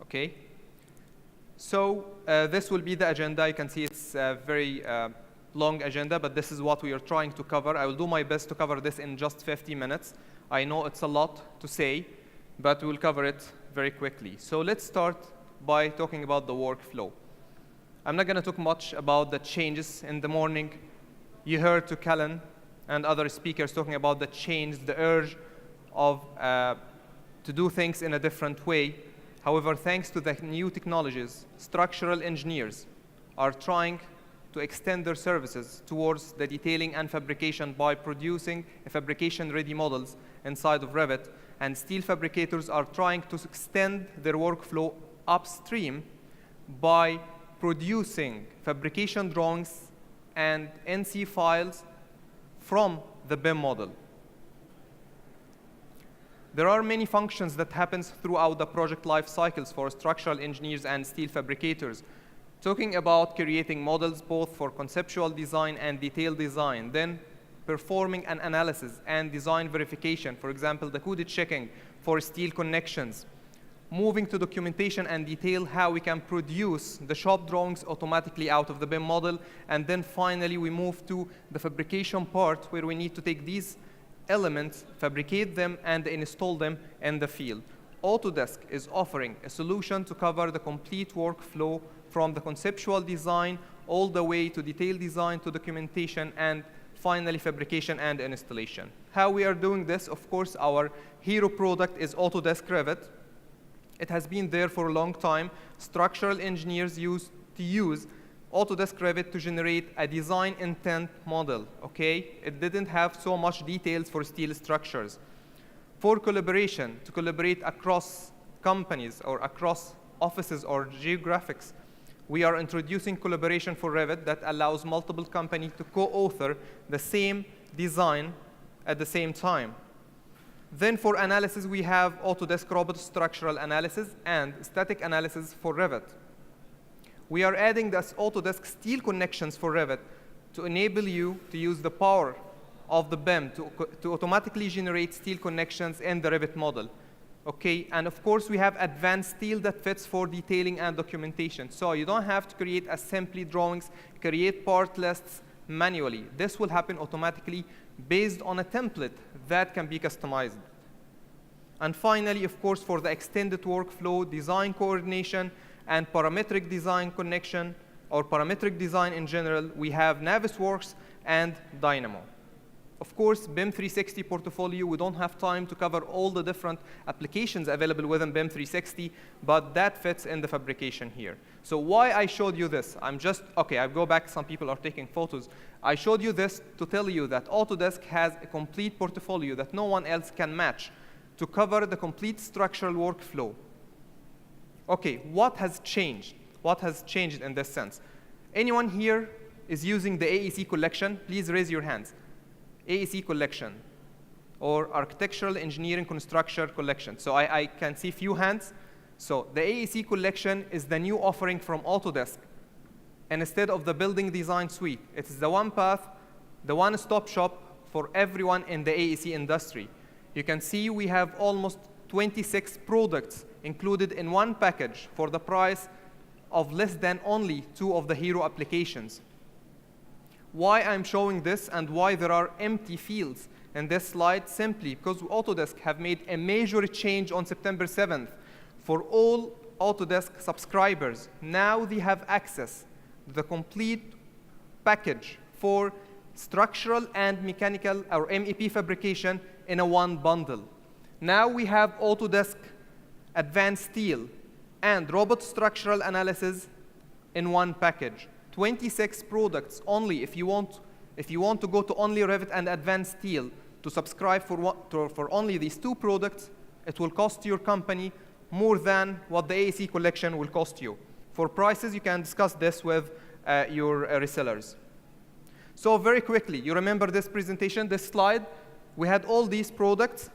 Okay? So this will be the agenda. You can see it's a very long agenda, but this is what we are trying to cover. I will do my best to cover this in just 50 minutes. I know it's a lot to say, but we'll cover it very quickly. So let's start by talking about the workflow. I'm not going to talk much about the changes in the morning. You heard to Callan and other speakers talking about the change, the urge of to do things in a different way. However, thanks to the new technologies, structural engineers are trying to extend their services towards the detailing and fabrication by producing fabrication-ready models inside of Revit, and steel fabricators are trying to extend their workflow upstream by producing fabrication drawings and NC files from the BIM model. There are many functions that happens throughout the project life cycles for structural engineers and steel fabricators. Talking about creating models both for conceptual design and detailed design, then performing an analysis and design verification, for example, the coded checking for steel connections, moving to documentation and detail how we can produce the shop drawings automatically out of the BIM model, and then finally we move to the fabrication part where we need to take these elements, fabricate them, and install them in the field. Autodesk is offering a solution to cover the complete workflow from the conceptual design all the way to detailed design to documentation and finally fabrication and installation. How we are doing this, of course, our hero product is Autodesk Revit. It has been there for a long time. Structural engineers used to use Autodesk Revit to generate a design intent model, okay? It didn't have so much details for steel structures. For collaboration, to collaborate across companies or across offices or geographics, we are introducing collaboration for Revit that allows multiple companies to co-author the same design at the same time. Then for analysis, we have Autodesk Robot Structural Analysis and Static Analysis for Revit. We are adding this Autodesk Steel Connections for Revit to enable you to use the power of the BIM to automatically generate steel connections in the Revit model. Okay, and of course we have advanced steel that fits for detailing and documentation. So you don't have to create assembly drawings, create part lists manually. This will happen automatically based on a template that can be customized. And finally, of course, for the extended workflow, design coordination and parametric design connection, or parametric design in general, we have Navisworks and Dynamo. Of course, BIM 360 portfolio, we don't have time to cover all the different applications available within BIM 360, but that fits in the fabrication here. So why I showed you this? Okay, I'll go back. Some people are taking photos. I showed you this to tell you that Autodesk has a complete portfolio that no one else can match to cover the complete structural workflow. Okay, what has changed? What has changed in this sense? Anyone here is using the AEC collection? Please raise your hands. AEC collection, or Architectural Engineering Construction Collection. So I can see few hands. So the AEC collection is the new offering from Autodesk. And instead of the building design suite, it's the one path, the one-stop shop for everyone in the AEC industry. You can see we have almost 26 products included in one package for the price of less than only 2 of the hero applications. Why I'm showing this and why there are empty fields in this slide? Simply because Autodesk have made a major change on September 7th. For all Autodesk subscribers, now they have access to the complete package for structural and mechanical or MEP fabrication in a one bundle. Now we have Autodesk Advanced Steel and Robot Structural Analysis in one package. 26 products only. If you want to go to only Revit and Advanced Steel to subscribe for only these 2 products, it will cost your company more than what the AEC collection will cost you. For prices, you can discuss this with your resellers. So very quickly, you remember this presentation, this slide? We had all these products,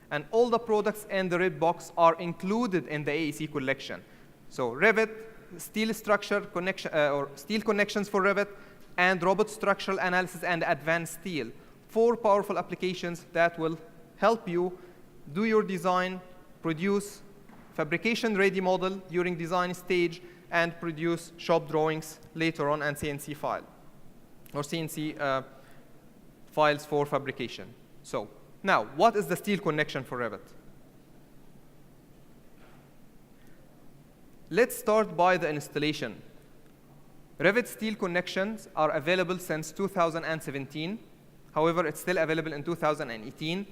and all the products in the red box are included in the AEC collection. So Revit, steel structure connection, or steel connections for Revit, and robot structural analysis and advanced steel. 4 powerful applications that will help you do your design, produce fabrication ready model during design stage, and produce shop drawings later on and CNC file, or CNC files for fabrication. So now, what is the steel connection for Revit? Let's start by the installation. Revit steel connections are available since 2017. However, it's still available in 2018.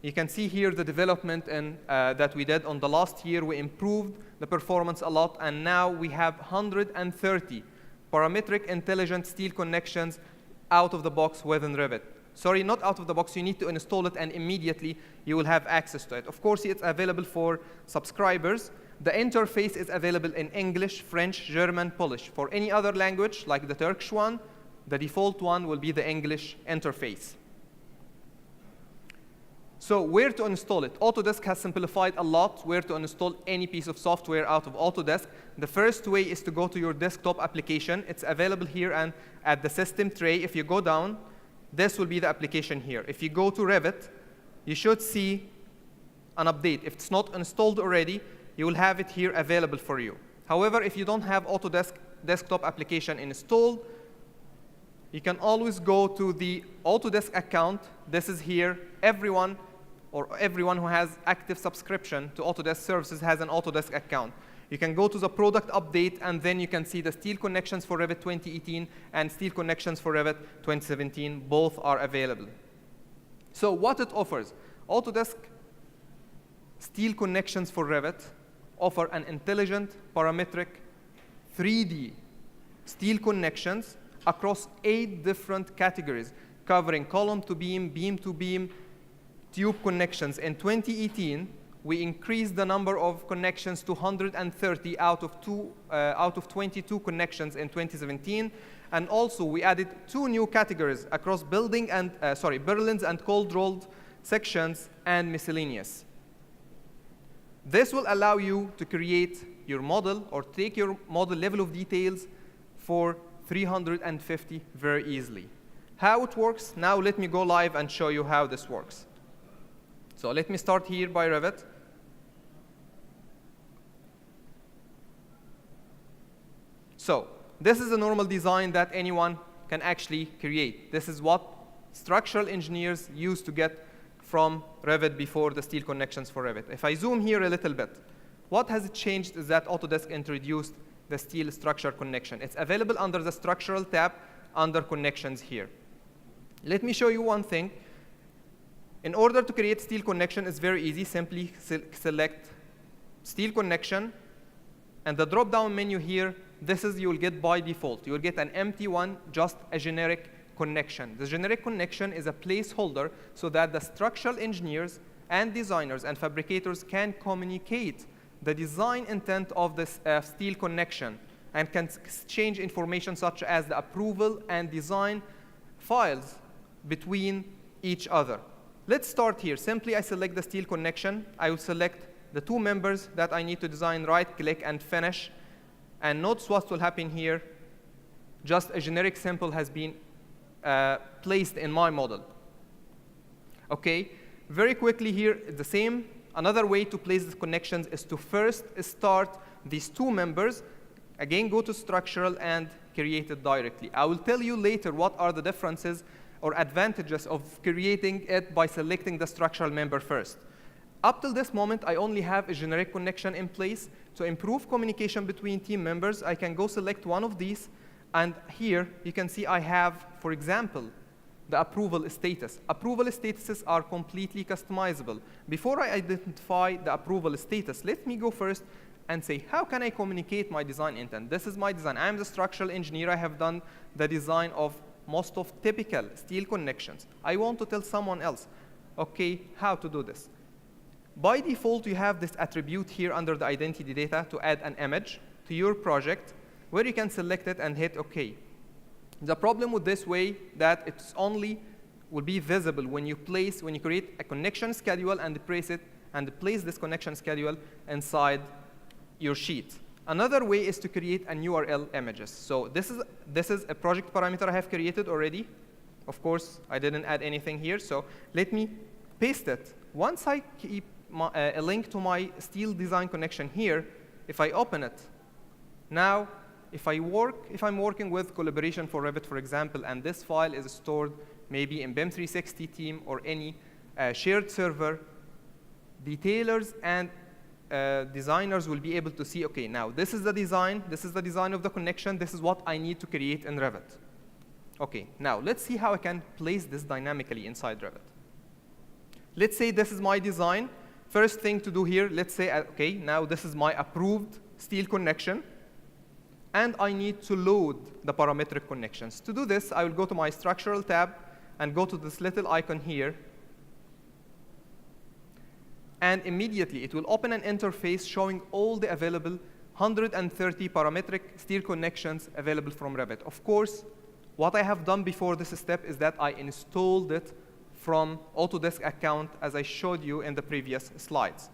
You can see here the development that we did on the last year. We improved the performance a lot, and now we have 130 parametric intelligent steel connections out of the box within Revit. Sorry, not out of the box. You need to install it, and immediately you will have access to it. Of course, it's available for subscribers. The interface is available in English, French, German, Polish. For any other language, like the Turkish one, the default one will be the English interface. So where to install it? Autodesk has simplified a lot where to install any piece of software out of Autodesk. The first way is to go to your desktop application. It's available here and at the system tray. If you go down, this will be the application here. If you go to Revit, you should see an update. If it's not installed already, you will have it here available for you. However, if you don't have Autodesk desktop application installed, you can always go to the Autodesk account. This is here. Everyone who has active subscription to Autodesk services has an Autodesk account. You can go to the product update, and then you can see the steel connections for Revit 2018 and steel connections for Revit 2017. Both are available. So what it offers? Autodesk steel connections for Revit offer an intelligent, parametric, 3D steel connections across 8 different categories, covering column to beam, beam to beam, tube connections. In 2018, we increased the number of connections to 130 out of 22 connections in 2017. And also, we added 2 new categories across building and Berlins and cold rolled sections and miscellaneous. This will allow you to create your model or take your model level of details for 350 very easily. How it works? Now let me go live and show you how this works. So let me start here by Revit. So this is a normal design that anyone can actually create. This is what structural engineers used to get from Revit before the steel connections for Revit. If I zoom here a little bit, what has changed is that Autodesk introduced the steel structure connection. It's available under the structural tab under connections here. Let me show you one thing. In order to create steel connection, it's very easy. Simply select steel connection, and the drop-down menu here, this is you will get by default. You will get an empty one, just a generic connection. The generic connection is a placeholder so that the structural engineers and designers and fabricators can communicate the design intent of this steel connection and can exchange information such as the approval and design files between each other. Let's start here. Simply, I select the steel connection. I will select the 2 members that I need to design, right-click, and finish. And notice what will happen here. Just a generic symbol has been placed in my model. Okay, very quickly here, it's the same. Another way to place the connections is to first start these 2 members. Again, go to structural and create it directly. I will tell you later what are the differences or advantages of creating it by selecting the structural member first. Up till this moment, I only have a generic connection in place. To improve communication between team members, I can go select one of these, and here you can see I have, for example, the approval status. Approval statuses are completely customizable. Before I identify the approval status, let me go first and say, how can I communicate my design intent? This is my design. I'm the structural engineer. I have done the design of most of typical steel connections. I want to tell someone else, okay, how to do this. By default, you have this attribute here under the identity data to add an image to your project where you can select it and hit OK. The problem with this way that it's only will be visible when you create a connection schedule and place this connection schedule inside your sheet. Another way is to create an URL images. So this is a project parameter I have created already. Of course, I didn't add anything here, so let me paste it. Once I a link to my steel design connection here. If I open it, now if I'm working with collaboration for Revit, for example, and this file is stored maybe in BIM 360 team or any shared server, detailers and designers will be able to see, okay, now this is the design of the connection, this is what I need to create in Revit. Okay, now let's see how I can place this dynamically inside Revit. Let's say this is my design. First thing to do here, let's say, okay, now this is my approved steel connection, and I need to load the parametric connections. To do this, I will go to my structural tab and go to this little icon here, and immediately it will open an interface showing all the available 130 parametric steel connections available from Revit. Of course, what I have done before this step is that I installed it from Autodesk account, as I showed you in the previous slides.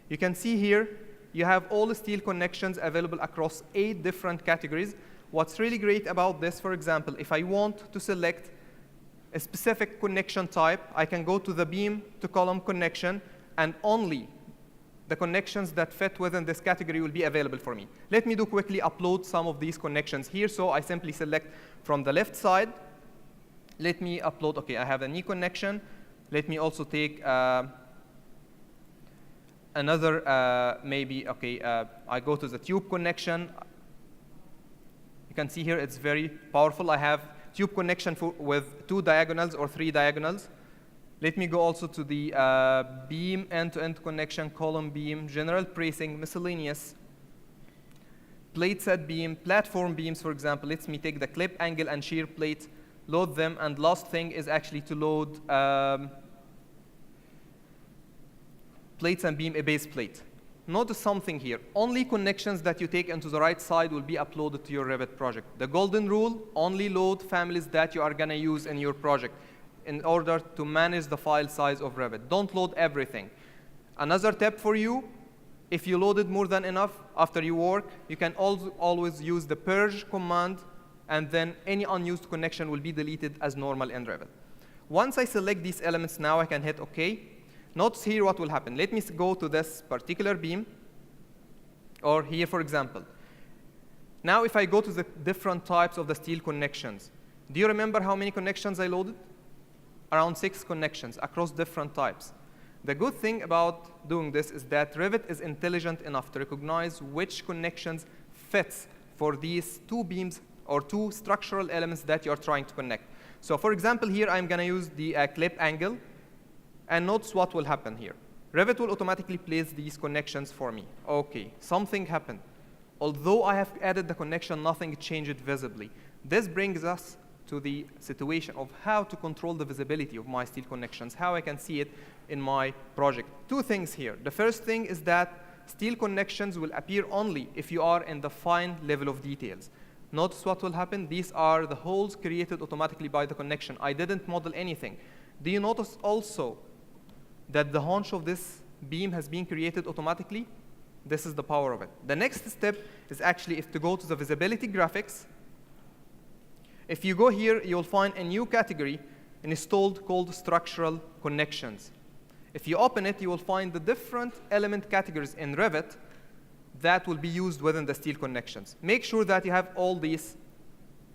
You can see here, you have all the steel connections available across 8 different categories. What's really great about this, for example, if I want to select a specific connection type, I can go to the beam to column connection, and only the connections that fit within this category will be available for me. Let me quickly upload some of these connections here. So I simply select from the left side. Let me upload, okay, I have a knee connection. Let me also take another, maybe, okay, I go to the tube connection. You can see here it's very powerful. I have tube connection with 2 diagonals or 3 diagonals. Let me go also to the beam end-to-end connection, column beam, general bracing, miscellaneous, plate set beam, platform beams, for example. Let me take the clip angle and shear plate, load them, and last thing is actually to load plates and beam a base plate. Notice something here. Only connections that you take into the right side will be uploaded to your Revit project. The golden rule, only load families that you are going to use in your project in order to manage the file size of Revit. Don't load everything. Another tip for you, if you loaded more than enough after you work, you can always use the purge command, and then any unused connection will be deleted as normal in Revit. Once I select these elements, now I can hit OK. Notice here what will happen. Let me go to this particular beam, or here, for example. Now if I go to the different types of the steel connections, do you remember how many connections I loaded? Around 6 connections across different types. The good thing about doing this is that Revit is intelligent enough to recognize which connections fits for these 2 beams or 2 structural elements that you're trying to connect. So for example, here I'm going to use the clip angle, and notice what will happen here. Revit will automatically place these connections for me. Okay, something happened. Although I have added the connection, nothing changed visibly. This brings us to the situation of how to control the visibility of my steel connections, how I can see it in my project. 2 things here. The first thing is that steel connections will appear only if you are in the fine level of details. Notice what will happen. These are the holes created automatically by the connection. I didn't model anything. Do you notice also that the haunch of this beam has been created automatically? This is the power of it. The next step is actually if to go to the visibility graphics. If you go here, you'll find a new category installed called structural connections. If you open it, you will find the different element categories in Revit that will be used within the steel connections. Make sure that you have all these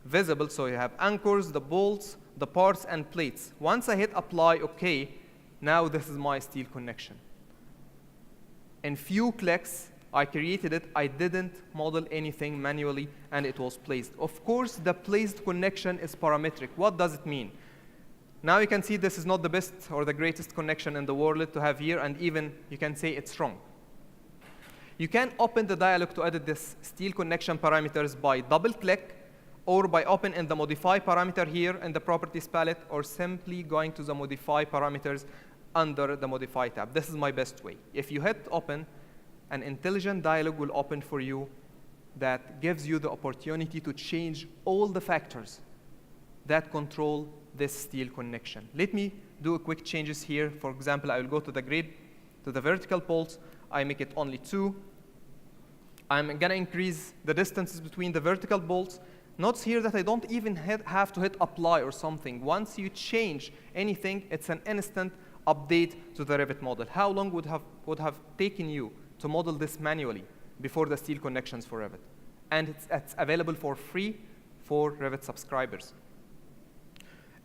visible, so you have anchors, the bolts, the parts, and plates. Once I hit apply, OK, now this is my steel connection. In few clicks, I created it. I didn't model anything manually, and it was placed. Of course, the placed connection is parametric. What does it mean? Now you can see this is not the best or the greatest connection in the world to have here, and even you can say it's wrong. You can open the dialog to edit this steel connection parameters by double-click, or by opening the modify parameter here in the properties palette, or simply going to the modify parameters under the modify tab. This is my best way. If you hit open, an intelligent dialog will open for you that gives you the opportunity to change all the factors that control this steel connection. Let me do a quick changes here. For example, I will go to the grid, to the vertical bolts. I make it only 2. I'm going to increase the distances between the vertical bolts. Notice here that I don't even have to hit apply or something. Once you change anything, it's an instant update to the Revit model. How long would have taken you to model this manually before the steel connections for Revit? And it's available for free for Revit subscribers.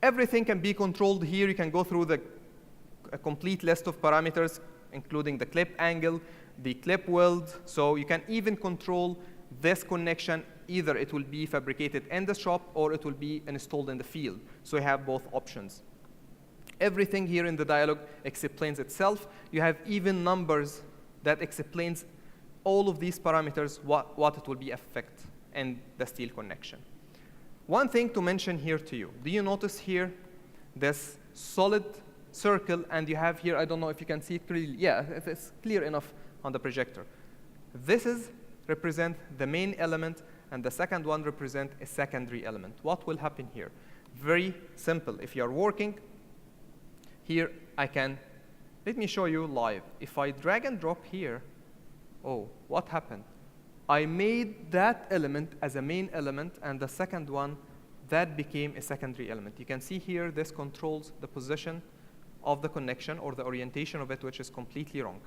Everything can be controlled here. You can go through a complete list of parameters, including the clip angle, the clip weld. So you can even control this connection. Either it will be fabricated in the shop or it will be installed in the field. So you have both options. Everything here in the dialog explains itself. You have even numbers that explains all of these parameters, what it will be affect in the steel connection. One thing to mention here to you. Do you notice here this solid circle, and you have here, I don't know if you can see it clearly. Yeah, if it's clear enough on the projector. This represent the main element, and the second one represent a secondary element. What will happen here? Very simple. If you are working, here let me show you live. If I drag and drop here, oh, what happened? I made that element as a main element, and the second one, that became a secondary element. You can see here, this controls the position of the connection or the orientation of it, which is completely wrong.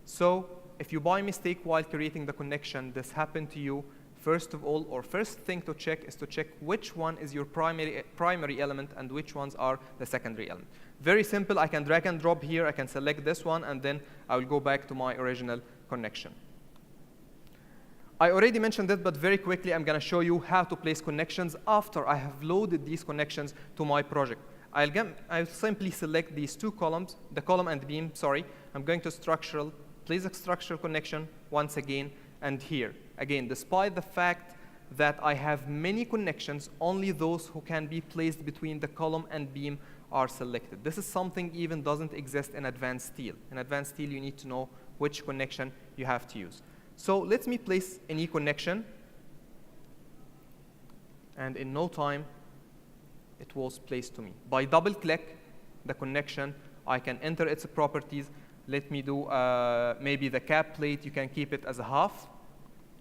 So if you by mistake while creating the connection, this happened to you, first of all, or first thing to check is to check which one is your primary element and which ones are the secondary element. Very simple. I can drag and drop here. I can select this one, and then I will go back to my original connection. I already mentioned it, but very quickly, I'm going to show you how to place connections after I have loaded these connections to my project. I'll simply select these two columns, the column and the beam, sorry. I'm going to structural, place a structural connection once again, and here. Again, despite the fact that I have many connections, only those who can be placed between the column and beam are selected. This is something even doesn't exist in advanced steel. In advanced steel, you need to know which connection you have to use. So let me place any connection, and in no time, it was placed to me. By double-click the connection, I can enter its properties. Let me do maybe the cap plate. You can keep it as a half.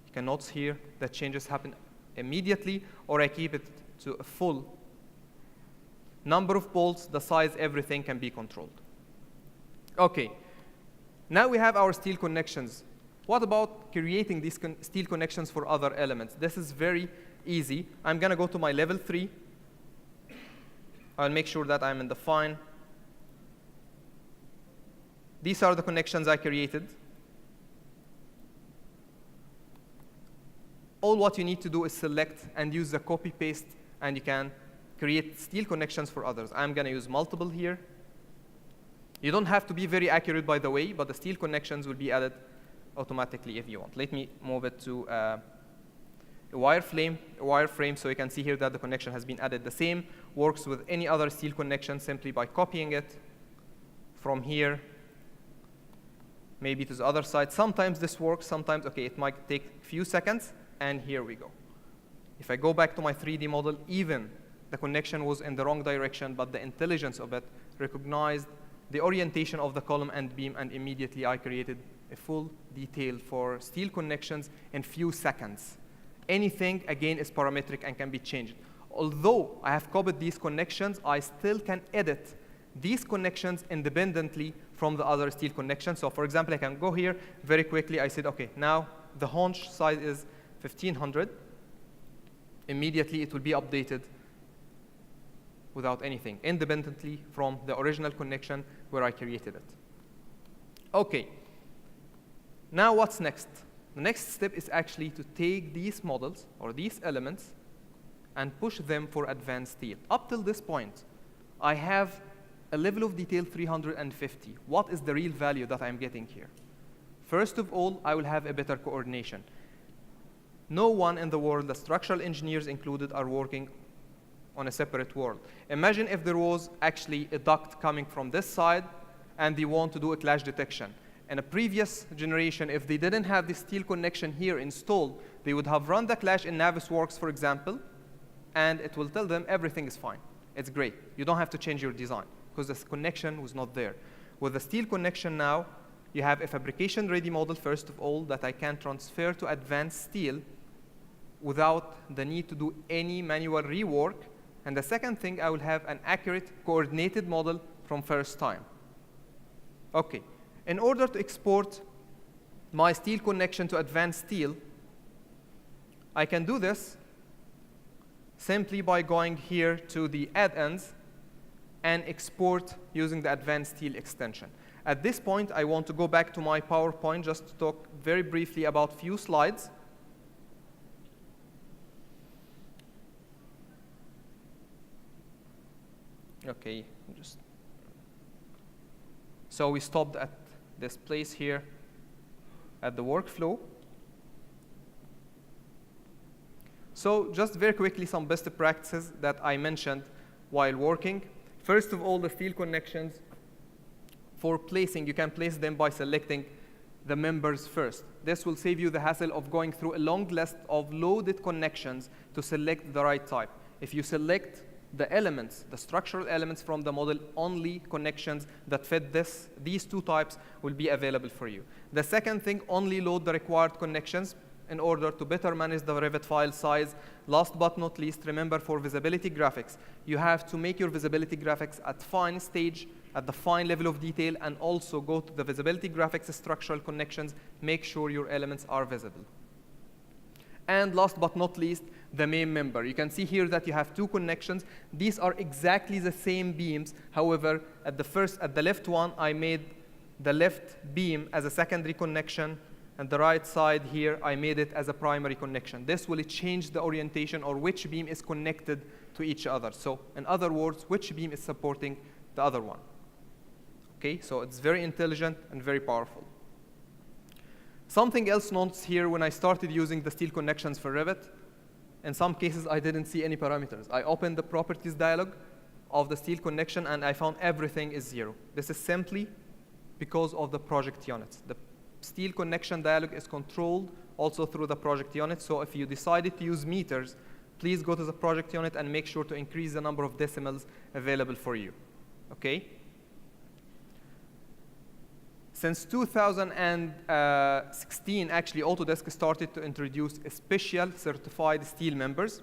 You can notice here that changes happen immediately, or I keep it to a full number of bolts, the size, everything can be controlled. Okay, now we have our steel connections. What about creating these steel connections for other elements? This is very easy. I'm going to go to my level 3. I'll make sure that I'm in the fine. These are the connections I created. All what you need to do is select and use the copy paste, and you can create steel connections for others. I'm going to use multiple here. You don't have to be very accurate, by the way, but the steel connections will be added automatically if you want. Let me move it to a wireframe, so you can see here that the connection has been added. The same works with any other steel connection simply by copying it from here, maybe to the other side. Sometimes this works, sometimes, okay, it might take a few seconds, and here we go. If I go back to my 3D model, even the connection was in the wrong direction, but the intelligence of it recognized the orientation of the column and beam, and immediately I created a full detail for steel connections in few seconds. Anything, again, is parametric and can be changed. Although I have copied these connections, I still can edit these connections independently from the other steel connections. So for example, I can go here very quickly. I said, okay, now the haunch size is 1500. Immediately, it will be updated without anything, independently from the original connection where I created it. Okay. Now what's next? The next step is actually to take these models or these elements and push them for advanced steel. Up till this point, I have a level of detail 350. What is the real value that I'm getting here? First of all, I will have a better coordination. No one in the world, the structural engineers included, are working on a separate world. Imagine if there was actually a duct coming from this side and they want to do a clash detection. In a previous generation, if they didn't have the steel connection here installed, they would have run the clash in Navisworks, for example, and it will tell them everything is fine. It's great. You don't have to change your design because this connection was not there. With the steel connection now, you have a fabrication-ready model, first of all, that I can transfer to advanced steel without the need to do any manual rework. And the second thing, I will have an accurate, coordinated model from first time. Okay. In order to export my steel connection to advanced steel, I can do this simply by going here to the add-ins and export using the advanced steel extension. At this point, I want to go back to my PowerPoint just to talk very briefly about a few slides. Okay, so we stopped at this place here at the workflow. So just very quickly, some best practices that I mentioned while working. First of all, the steel connections for placing, you can place them by selecting the members first. This will save you the hassle of going through a long list of loaded connections to select the right type. If you select the elements, the structural elements from the model, only connections that fit these two types will be available for you. The second thing, only load the required connections in order to better manage the Revit file size. Last but not least, remember for visibility graphics, you have to make your visibility graphics at fine stage, at the fine level of detail, and also go to the visibility graphics structural connections, make sure your elements are visible. And last but not least, the main member. You can see here that you have two connections. These are exactly the same beams. However, at the left one, I made the left beam as a secondary connection, and the right side here, I made it as a primary connection. This will change the orientation or which beam is connected to each other. So in other words, which beam is supporting the other one. Okay, so it's very intelligent and very powerful. Something else noticed here when I started using the steel connections for Revit, in some cases I didn't see any parameters. I opened the properties dialog of the steel connection and I found everything is 0. This is simply because of the project units. The steel connection dialog is controlled also through the project unit. So if you decided to use meters, please go to the project unit and make sure to increase the number of decimals available for you. Okay? Since 2016, actually, Autodesk started to introduce special certified steel members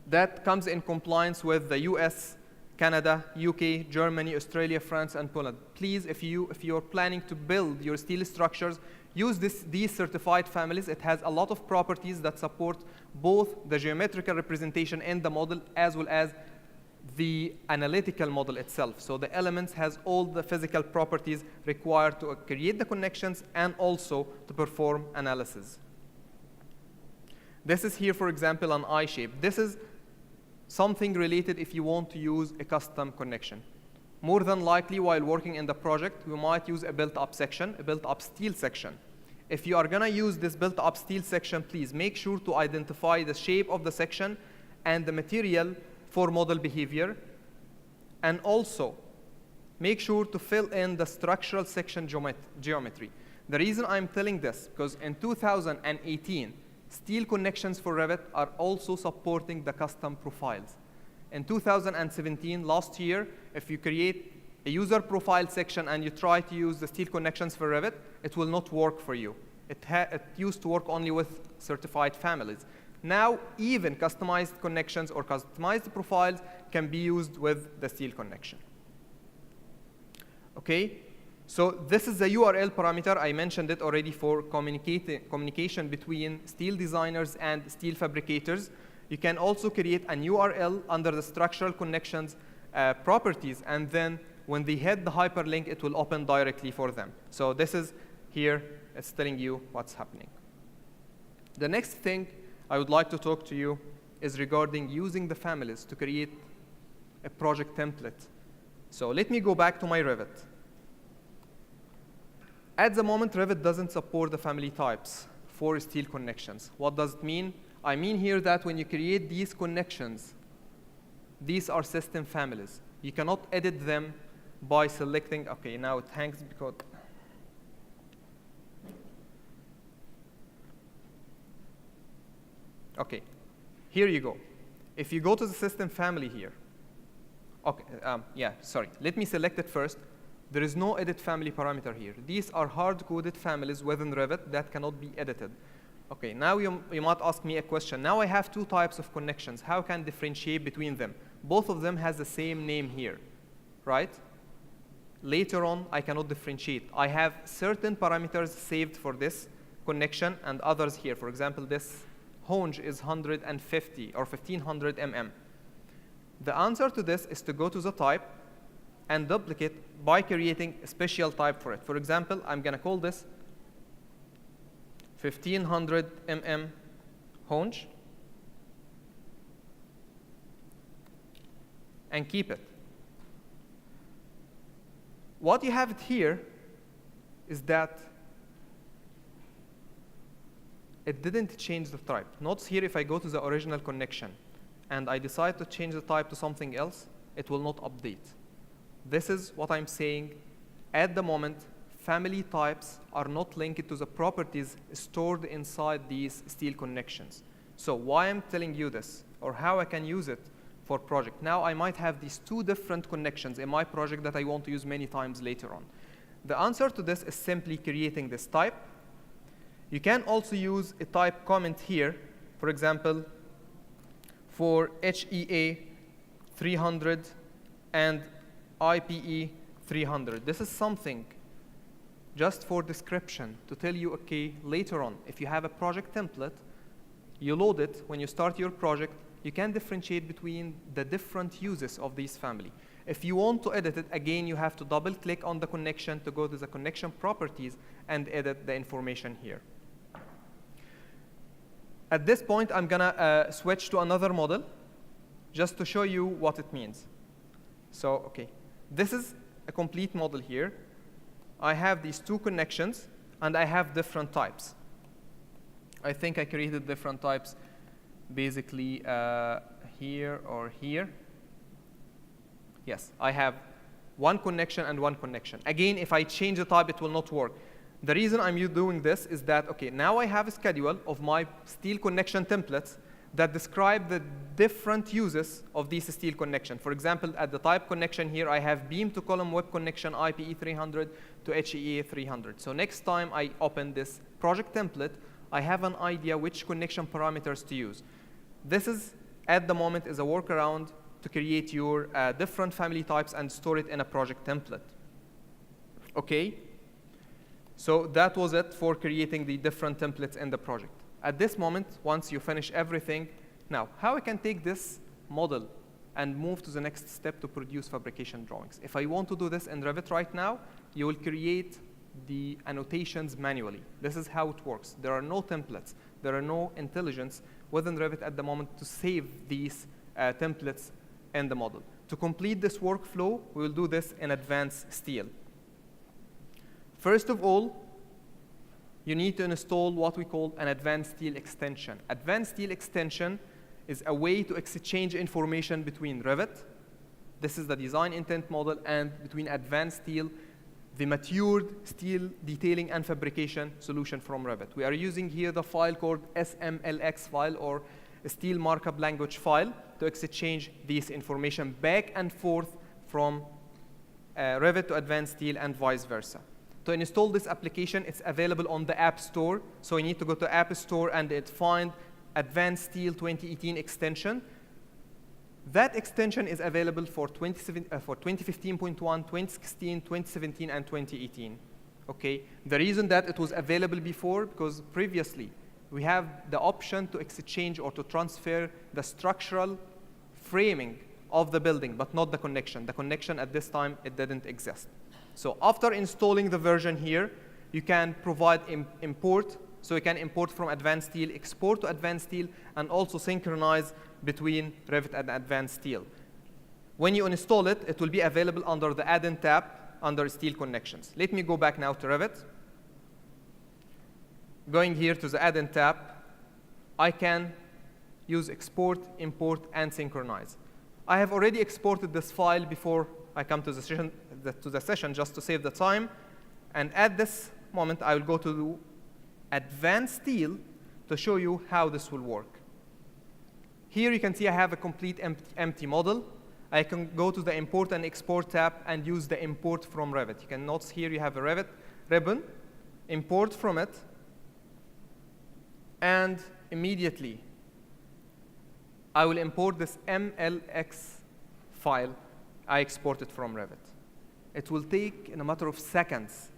that comes in compliance with the US, Canada, UK, Germany, Australia, France, and Poland. Please, if you're planning to build your steel structures, use these certified families. It has a lot of properties that support both the geometrical representation in the model as well as the analytical model itself. So the elements has all the physical properties required to create the connections and also to perform analysis. This is here, for example, an I shape. This is something related if you want to use a custom connection. More than likely, while working in the project, we might use a built-up section, a built-up steel section. If you are going to use this built-up steel section, please make sure to identify the shape of the section and the material for model behavior, and also make sure to fill in the structural section geometry. The reason I'm telling this, because in 2018, steel connections for Revit are also supporting the custom profiles. In 2017, last year, if you create a user profile section and you try to use the steel connections for Revit, it will not work for you. It used to work only with certified families. Now, even customized connections or customized profiles can be used with the steel connection. Okay, so this is the URL parameter. I mentioned it already for communication between steel designers and steel fabricators. You can also create an URL under the structural connections properties, and then when they hit the hyperlink, it will open directly for them. So this is here, it's telling you what's happening. The next thing I would like to talk to you is regarding using the families to create a project template. So let me go back to my Revit. At the moment, Revit doesn't support the family types for steel connections. What does it mean? I mean here that when you create these connections, these are system families. You cannot edit them by selecting, okay, now it hangs because, okay, here you go. If you go to the system family here, okay, let me select it first. There is no edit family parameter here. These are hard-coded families within Revit that cannot be edited. Okay, now you might ask me a question. Now I have two types of connections. How can I differentiate between them? Both of them has the same name here, right? later on, I cannot differentiate. I have certain parameters saved for this connection and others here. For example, this hinge is 150 or 1500 mm. The answer to this is to go to the type and duplicate by creating a special type for it. For example, I'm going to call this 1500 mm hinge and keep it. What you have it here is that it didn't change the type. Notice here, if I go to the original connection and I decide to change the type to something else, it will not update. This is what I'm saying. At the moment, family types are not linked to the properties stored inside these steel connections. So why I'm telling you this, or how I can use it for project. Now I might have these two different connections in my project that I want to use many times later on. The answer to this is simply creating this type. You can also use a type comment here. For example, for HEA 300 and IPE 300. This is something just for description to tell you, okay, later on, if you have a project template, you load it when you start your project, you can differentiate between the different uses of these family. If you want to edit it, again, you have to double click on the connection to go to the connection properties and edit the information here. At this point, I'm gonna switch to another model just to show you what it means. So, okay, this is a complete model here. I have these two connections and I have different types. I think I created different types basically here or here. Yes, I have one connection and one connection. Again, if I change the type, it will not work. The reason I'm doing this is that, okay, now I have a schedule of my steel connection templates that describe the different uses of these steel connection. For example, at the type connection here, I have beam to column web connection IPE 300 to HEA 300. So next time I open this project template, I have an idea which connection parameters to use. This is, at the moment, is a workaround to create your different family types and store it in a project template. Okay? So that was it for creating the different templates in the project. At this moment, once you finish everything, now, how I can take this model and move to the next step to produce fabrication drawings? If I want to do this in Revit right now, you will create the annotations manually. This is how it works. There are no templates. There are no intelligence within Revit at the moment to save these templates in the model. To complete this workflow, we will do this in advanced steel. First of all, you need to install what we call an advanced steel extension. Advanced steel extension is a way to exchange information between Revit, this is the design intent model, and between advanced steel, the matured steel detailing and fabrication solution from Revit. We are using here the file called SMLX file, or a steel markup language file, to exchange this information back and forth from Revit to advanced steel and vice versa. To install this application, it's available on the App Store. So you need to go to App Store and find Advanced Steel 2018 extension. That extension is available for 2015.1, 2016, 2017, and 2018. Okay. The reason that it was available before, because previously we have the option to exchange or to transfer the structural framing of the building, but not the connection. The connection at this time, it didn't exist. So after installing the version here, you can provide import. So you can import from Advanced Steel, export to Advanced Steel, and also synchronize between Revit and Advanced Steel. When you install it, it will be available under the add-in tab under Steel Connections. Let me go back now to Revit. Going here to the add-in tab, I can use export, import, and synchronize. I have already exported this file before I come to the session just to save the time. And at this moment, I will go to Advanced Steel to show you how this will work. Here you can see I have a complete empty model. I can go to the Import and Export tab and use the import from Revit. You can notice here you have a Revit ribbon, import from it, and immediately I will import this MLX file I exported from Revit. it will take, in a matter of seconds,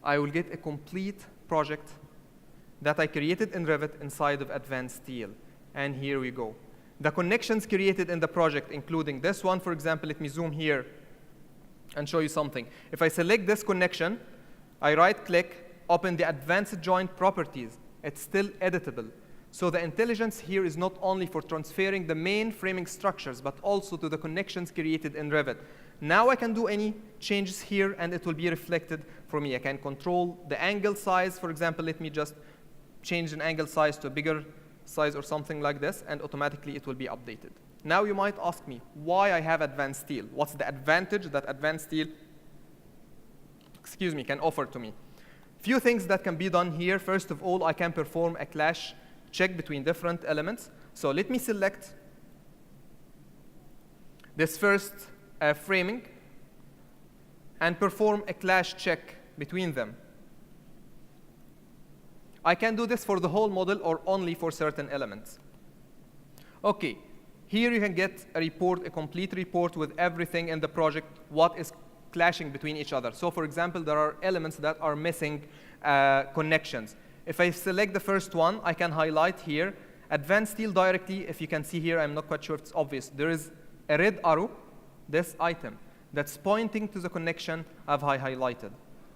I will get a complete project that I created in Revit inside of Advanced Steel. And here we go. The connections created in the project, including this one, for example, let me zoom here and show you something. If I select this connection, I right-click, open the Advanced Joint Properties. It's still editable. So the intelligence here is not only for transferring the main framing structures, but also to the connections created in Revit. Now I can do any changes here, and it will be reflected for me. I can control the angle size. For example, let me just change an angle size to a bigger size or something like this, and automatically it will be updated. Now you might ask me why I have Advanced Steel. What's the advantage that Advanced Steel, can offer to me? Few things that can be done here. First of all, I can perform a clash check between different elements. So let me select this first framing and perform a clash check between them. I can do this for the whole model or only for certain elements. Okay, here you can get a report, a complete report with everything in the project, what is clashing between each other. So for example, there are elements that are missing connections. If I select the first one, I can highlight here, Advanced Steel directly. If you can see here, I'm not quite sure if it's obvious. There is a red arrow, this item, that's pointing to the connection I've highlighted.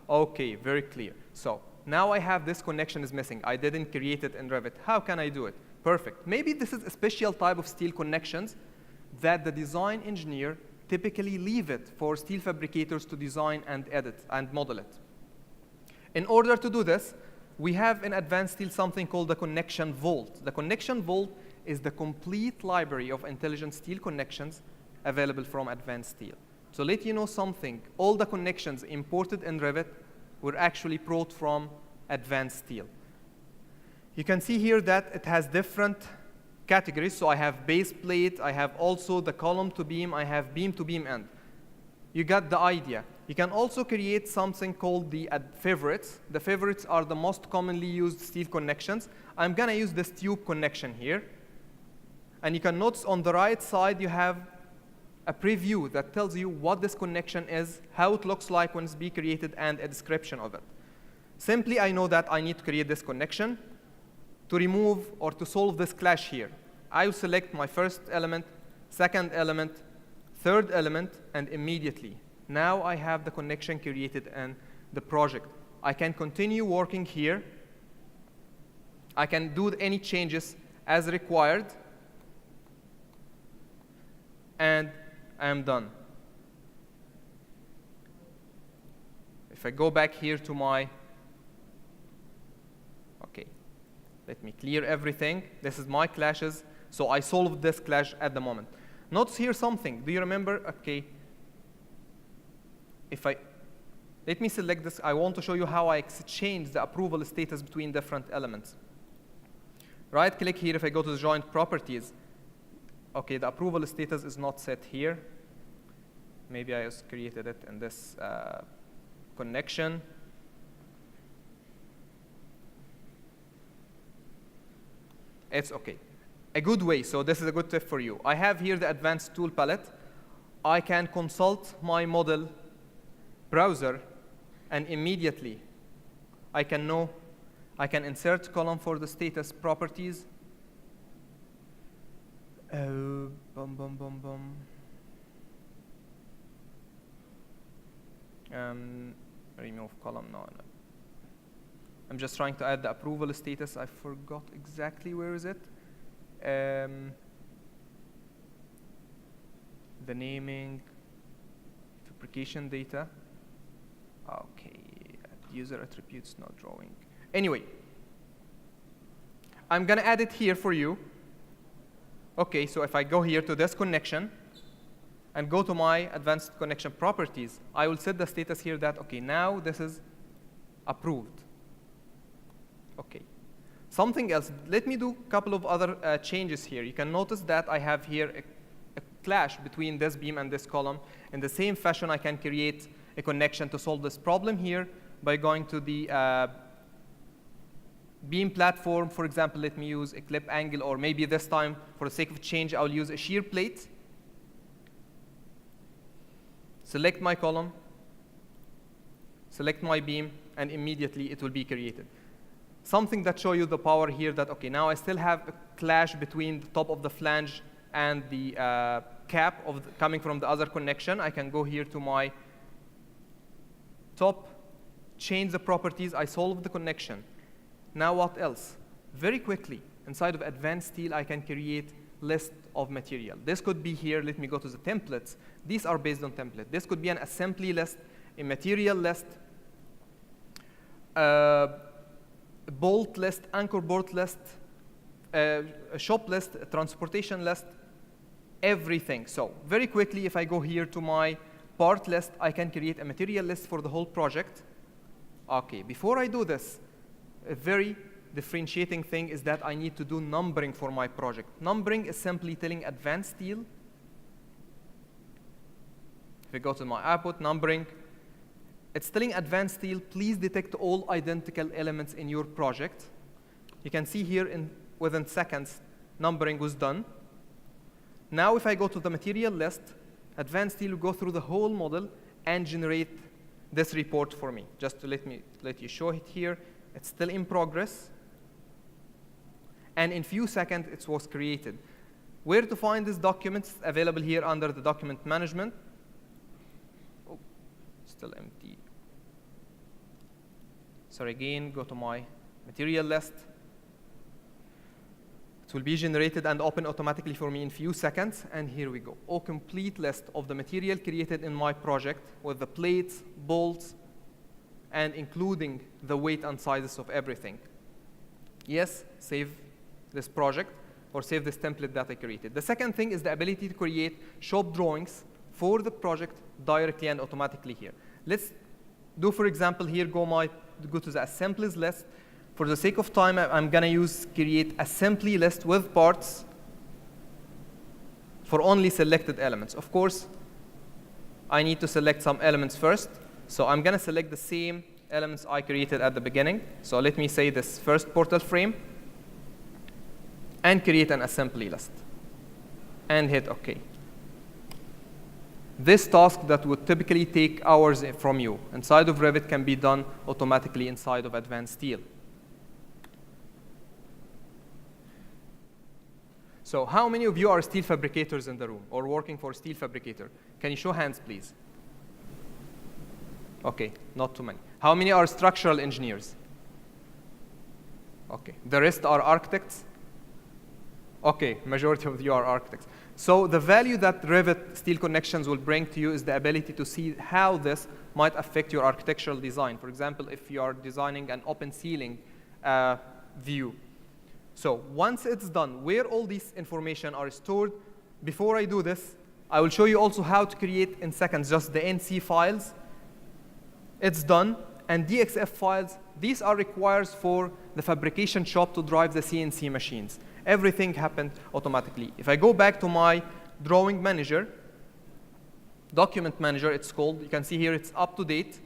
Okay, very clear. So now I have this connection is missing. I didn't create it in Revit. How can I do it? Perfect. Maybe this is a special type of steel connections that the design engineer typically leave it for steel fabricators to design and edit and model it. In order to do this, we have in Advanced Steel something called the Connection Vault. The Connection Vault is the complete library of intelligent steel connections available from Advanced Steel. To let you know something, all the connections imported in Revit were actually brought from Advanced Steel. You can see here that it has different categories. So I have base plate, I have also the column to beam, I have beam to beam end. You got the idea. You can also create something called the favorites. The favorites are the most commonly used steel connections. I'm gonna use this tube connection here. And you can notice on the right side, you have a preview that tells you what this connection is, how it looks like when it's being created, and a description of it. Simply, I know that I need to create this connection to remove or to solve this clash here. I will select my first element, second element, third element, and immediately, now I have the connection created in the project. I can continue working here. I can do any changes as required, and I'm done. If I go back here to my, okay, let me clear everything. This is my clashes. So I solved this clash at the moment. Notice here something. Do you remember? Okay. Let me select this. I want to show you how I exchange the approval status between different elements. Right click here. If I go to the joint properties, okay, the approval status is not set here. Maybe I just created it in this connection. It's okay. A good way, so this is a good tip for you. I have here the advanced tool palette. I can consult my model browser, and immediately I can know, I can insert column for the status properties. Remove column, no. I'm just trying to add the approval status. I forgot exactly where is it. The naming, fabrication data. Okay, user attributes, not drawing. Anyway, I'm gonna add it here for you. Okay, so if I go here to this connection and go to my advanced connection properties, I will set the status here that, okay, now this is approved. Okay. Something else, let me do a couple of other changes here. You can notice that I have here a clash between this beam and this column. In the same fashion, I can create a connection to solve this problem here by going to the beam platform. For example, let me use a clip angle, or maybe this time, for the sake of change, I'll use a shear plate. Select my column, select my beam, and immediately it will be created. Something that show you the power here that, okay, now I still have a clash between the top of the flange and the cap of coming from the other connection. I can go here to my top, change the properties, I solve the connection. Now what else? Very quickly, inside of Advanced Steel, I can create list of material. This could be here, let me go to the templates. These are based on template. This could be an assembly list, a material list, bolt list, anchor bolt list, a shop list, a transportation list, everything. So very quickly, if I go here to my part list, I can create a material list for the whole project. Okay, before I do this, a very differentiating thing is that I need to do numbering for my project. Numbering is simply telling Advanced Steel. If we go to my output, numbering, it's telling Advanced Steel, please detect all identical elements in your project. You can see here within seconds, numbering was done. Now if I go to the material list, Advanced Steel will go through the whole model and generate this report for me. Just to let you show it here, it's still in progress. And in few seconds, it was created. Where to find these documents? Available here under the document management. Oh, still empty. So again, go to my material list. It will be generated and open automatically for me in few seconds. And here we go. A complete list of the material created in my project with the plates, bolts, and including the weight and sizes of everything. Yes, save this project or save this template that I created. The second thing is the ability to create shop drawings for the project directly and automatically here. Let's do, for example, here go to the assemblies list. For the sake of time, I'm gonna use create assembly list with parts for only selected elements. Of course, I need to select some elements first. So I'm gonna select the same elements I created at the beginning. So let me say this first portal frame and create an assembly list and hit OK. This task that would typically take hours from you inside of Revit can be done automatically inside of Advanced Steel. So how many of you are steel fabricators in the room or working for a steel fabricator? Can you show hands, please? Okay, not too many. How many are structural engineers? Okay, the rest are architects? Okay, majority of you are architects. So the value that Revit Steel Connections will bring to you is the ability to see how this might affect your architectural design. For example, if you are designing an open ceiling view. So once it's done, where all these information are stored, before I do this, I will show you also how to create in seconds just the NC files. It's done. And DXF files, these are required for the fabrication shop to drive the CNC machines. Everything happened automatically. If I go back to my drawing manager, document manager it's called, you can see here it's up to date.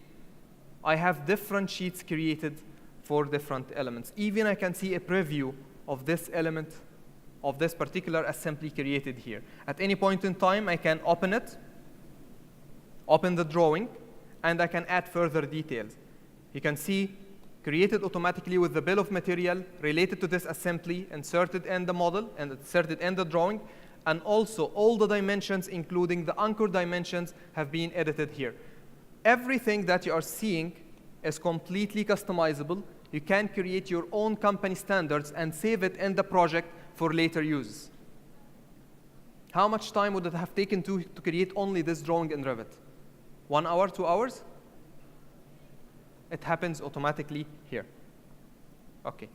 I have different sheets created for different elements. Even I can see a preview of this element of this particular assembly created here. At any point in time, I can open it, open the drawing, and I can add further details. You can see created automatically with the bill of material related to this assembly, inserted in the model and inserted in the drawing, and also all the dimensions, including the anchor dimensions, have been edited here. Everything that you are seeing is completely customizable. You can create your own company standards and save it in the project for later use. How much time would it have taken to create only this drawing in Revit? 1 hour, 2 hours? It happens automatically here. Okay.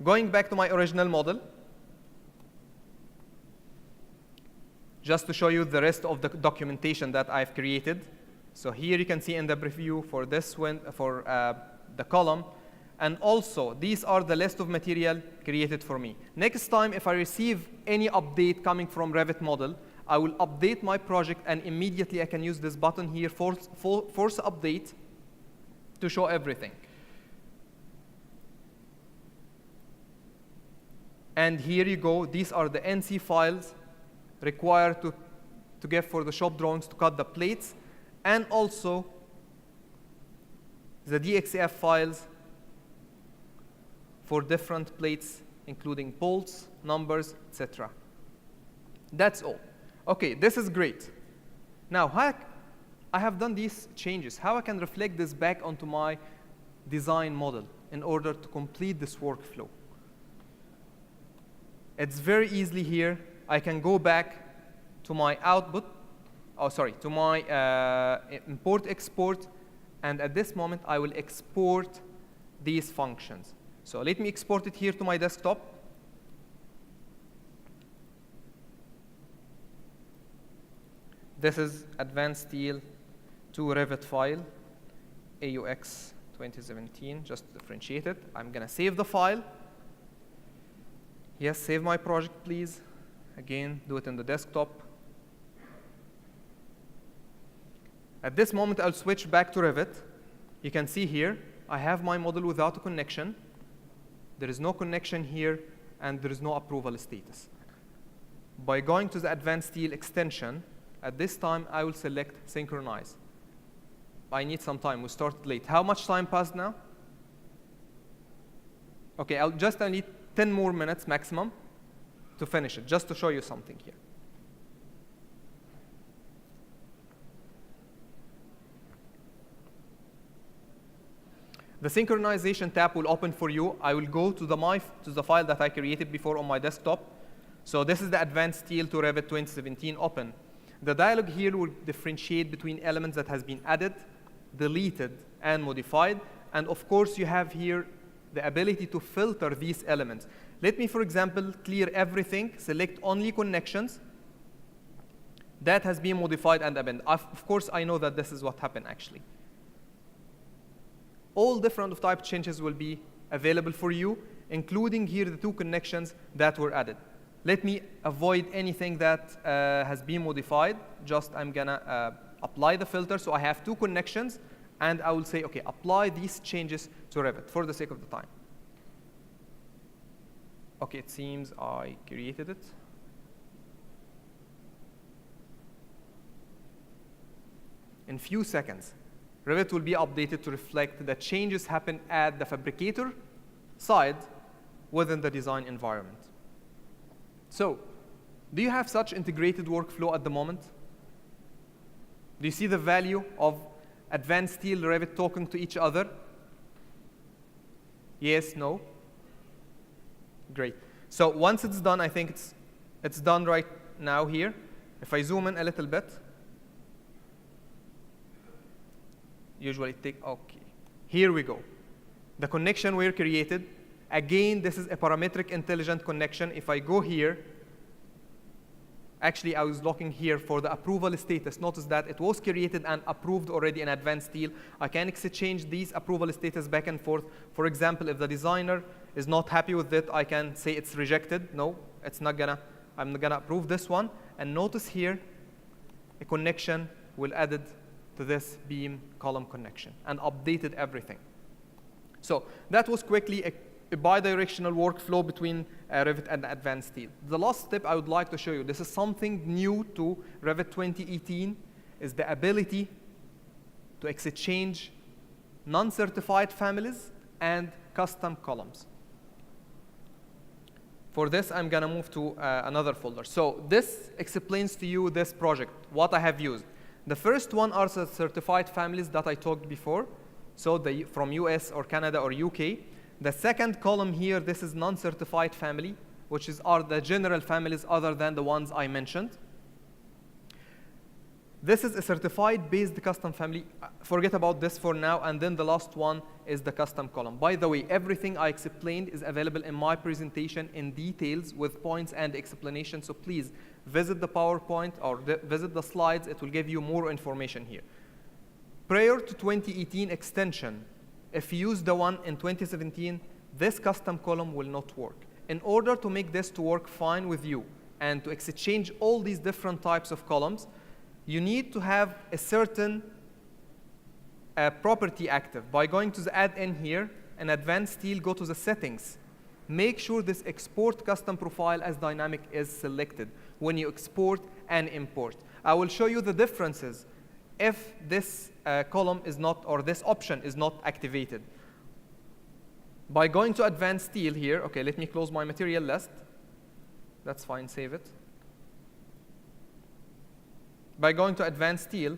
Going back to my original model, just to show you the rest of the documentation that I've created. So here you can see in the preview for this one, for the column, and also these are the list of material created for me. Next time, if I receive any update coming from Revit model, I will update my project, and immediately I can use this button here, force update, to show everything. And here you go. These are the NC files required to get for the shop drawings to cut the plates. and also the DXF files for different plates, including bolts, numbers, etc. That's all. Okay, this is great. Now, how I have done these changes, how I can reflect this back onto my design model in order to complete this workflow? It's very easily here. I can go back to my output, to my import-export, and at this moment, I will export these functions. So let me export it here to my desktop. This is Advanced Steel to Revit file, AUX 2017, just to differentiate it. I'm going to save the file. Yes, save my project, please. Again, do it in the desktop. At this moment, I'll switch back to Revit. You can see here, I have my model without a connection. There is no connection here, and there is no approval status. By going to the Advanced Steel extension, at this time, I will select Synchronize. I need some time. We started late. How much time passed now? OK, I need 10 more minutes maximum to finish it, just to show you something here. The synchronization tab will open for you. I will go to the file that I created before on my desktop. So this is the Advanced Steel to Revit 2017 open. The dialog here will differentiate between elements that has been added, deleted, and modified. And of course, you have here the ability to filter these elements. Let me, for example, clear everything, select only connections. That has been modified and abandoned. Of course, I know that this is what happened, actually. All different of type changes will be available for you, including here the 2 connections that were added. Let me avoid anything that has been modified. Just I'm going to apply the filter. So I have 2 connections. And I will say, OK, apply these changes to Revit for the sake of the time. OK, it seems I created it. In few seconds, Revit will be updated to reflect the changes happen at the fabricator side within the design environment. So, do you have such integrated workflow at the moment? Do you see the value of Advanced Steel, Revit talking to each other? Yes, no? Great. So once it's done, I think it's done right now here. If I zoom in a little bit, usually take, OK. Here we go. The connection were created. Again, this is a parametric intelligent connection. If I go here, actually, I was looking here for the approval status. Notice that it was created and approved already in Advanced Steel. I can exchange these approval status back and forth. For example, if the designer is not happy with it, I can say it's rejected. No, it's not gonna. I'm not gonna approve this one. And notice here, a connection will added to this beam column connection and updated everything. So that was quickly a bidirectional workflow between Revit and Advanced Steel. The last step I would like to show you, this is something new to Revit 2018, is the ability to exchange non-certified families and custom columns. For this, I'm going to move to another folder. So this explains to you this project, what I have used. The first one are the certified families that I talked before, so from US or Canada or UK. The second column here, this is non-certified family, which are the general families other than the ones I mentioned. This is a certified-based custom family. Forget about this for now, and then the last one is the custom column. By the way, everything I explained is available in my presentation in details with points and explanation, so please visit the PowerPoint or visit the slides. It will give you more information here. Prior to 2018 extension, if you use the one in 2017, this custom column will not work. In order to make this to work fine with you and to exchange all these different types of columns, you need to have a certain property active. By going to the add-in here, in Advanced Steel, go to the settings. Make sure this export custom profile as dynamic is selected when you export and import. I will show you the differences if this column is not, or this option is not activated. By going to advanced steel here, okay, let me close my material list. That's fine, save it. By going to advanced steel,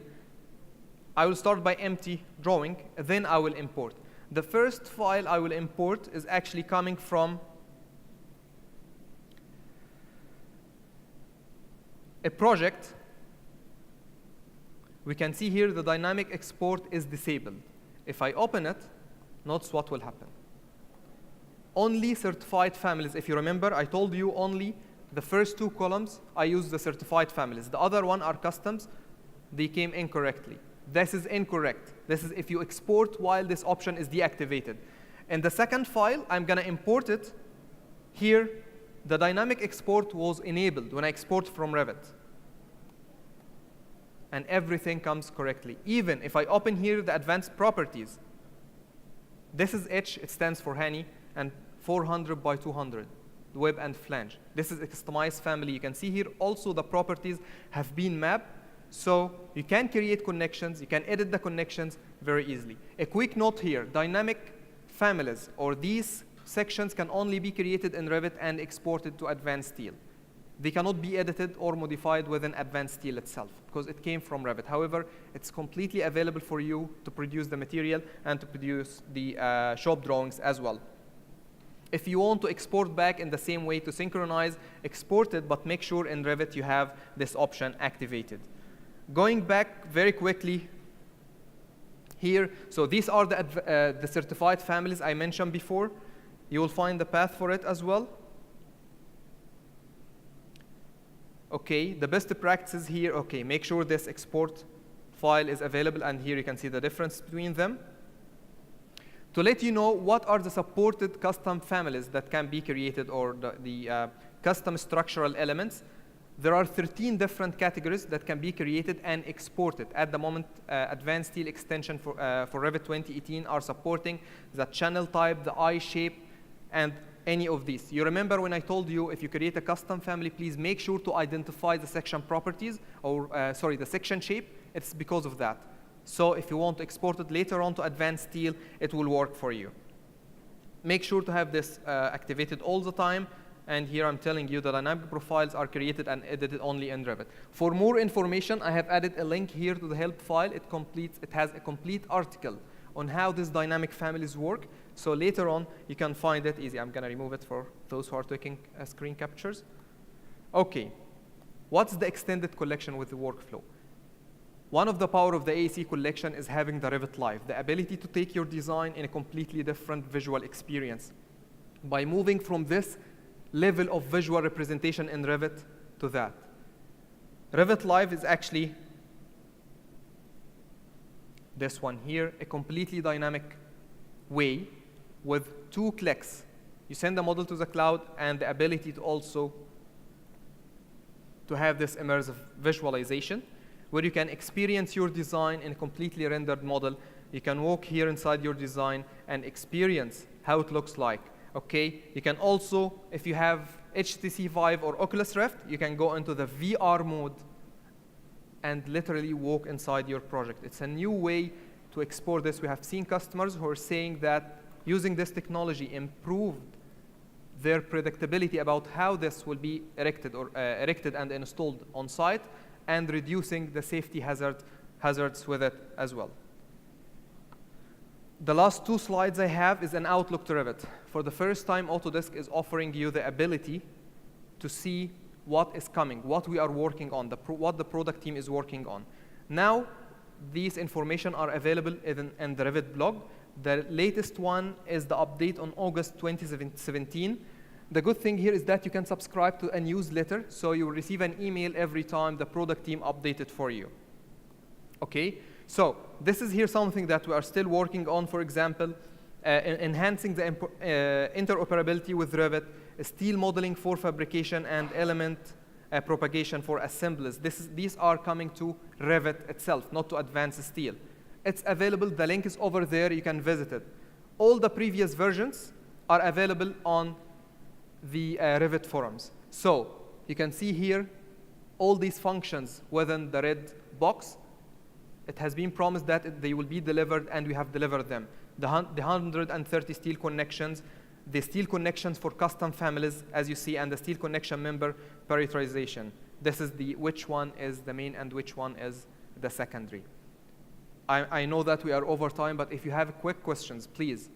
I will start by empty drawing, then I will import. The first file I will import is actually coming from a project. We can see here the dynamic export is disabled. If I open it, notice what will happen. Only certified families. If you remember, I told you only the first two columns, I use the certified families. The other one are customs. They came incorrectly. This is incorrect. This is if you export while this option is deactivated. In the second file, I'm going to import it. Here, the dynamic export was enabled when I export from Revit. And everything comes correctly. Even if I open here the advanced properties, this is H, it stands for HANY, and 400 by 200, web and flange. This is a customized family. You can see here also the properties have been mapped, so you can create connections, you can edit the connections very easily. A quick note here, dynamic families, or these sections can only be created in Revit and exported to advanced steel. They cannot be edited or modified within advanced steel itself because it came from Revit. However, it's completely available for you to produce the material and to produce the shop drawings as well. If you want to export back in the same way to Synchronize, export it, but make sure in Revit you have this option activated. Going back very quickly here, so these are the certified families I mentioned before. You will find the path for it as well. Okay, the best practices here, okay, make sure this export file is available, and here you can see the difference between them. To let you know what are the supported custom families that can be created, or the custom structural elements, there are 13 different categories that can be created and exported. At the moment, Advanced Steel Extension for Revit 2018 are supporting the channel type, the eye shape, and any of these. You remember when I told you if you create a custom family, please make sure to identify the section properties, or the section shape. It's because of that. So if you want to export it later on to advanced steel, it will work for you. Make sure to have this activated all the time. And here I'm telling you the dynamic profiles are created and edited only in Revit. For more information, I have added a link here to the help file. It has a complete article on how these dynamic families work. So later on, you can find it easy. I'm going to remove it for those who are taking screen captures. OK, what's the extended collection with the workflow? One of the power of the Aec Collection is having the Revit Live, the ability to take your design in a completely different visual experience by moving from this level of visual representation in Revit to that. Revit Live is actually this one here, a completely dynamic way with 2 clicks. You send the model to the cloud and the ability to also to have this immersive visualization where you can experience your design in a completely rendered model. You can walk here inside your design and experience how it looks like. Okay, you can also, if you have HTC Vive or Oculus Rift, you can go into the VR mode and literally walk inside your project. It's a new way to explore this. We have seen customers who are saying that using this technology improved their predictability about how this will be erected and installed on site, and reducing the safety hazards with it as well. The last 2 slides I have is an outlook to Revit. For the first time, Autodesk is offering you the ability to see what is coming, what we are working on, what the product team is working on. Now, these information are available in the Revit blog. The latest one is the update on August 2017. The good thing here is that you can subscribe to a newsletter, so you will receive an email every time the product team updated for you. Okay, so this is here something that we are still working on. For example, enhancing the interoperability with Revit, steel modeling for fabrication, and element propagation for assemblies. These are coming to Revit itself, not to advanced steel. It's available. The link is over there. You can visit it. All the previous versions are available on the Revit forums. So you can see here all these functions within the red box. It has been promised that they will be delivered, and we have delivered them. The 130 steel connections, the steel connections for custom families, as you see, and the steel connection member parameterization. This is which one is the main and which one is the secondary. I know that we are over time, but if you have quick questions, please.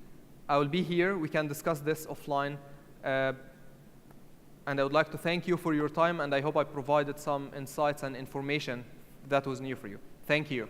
I will be here. We can discuss this offline. And I would like to thank you for your time, and I hope I provided some insights and information that was new for you. Thank you.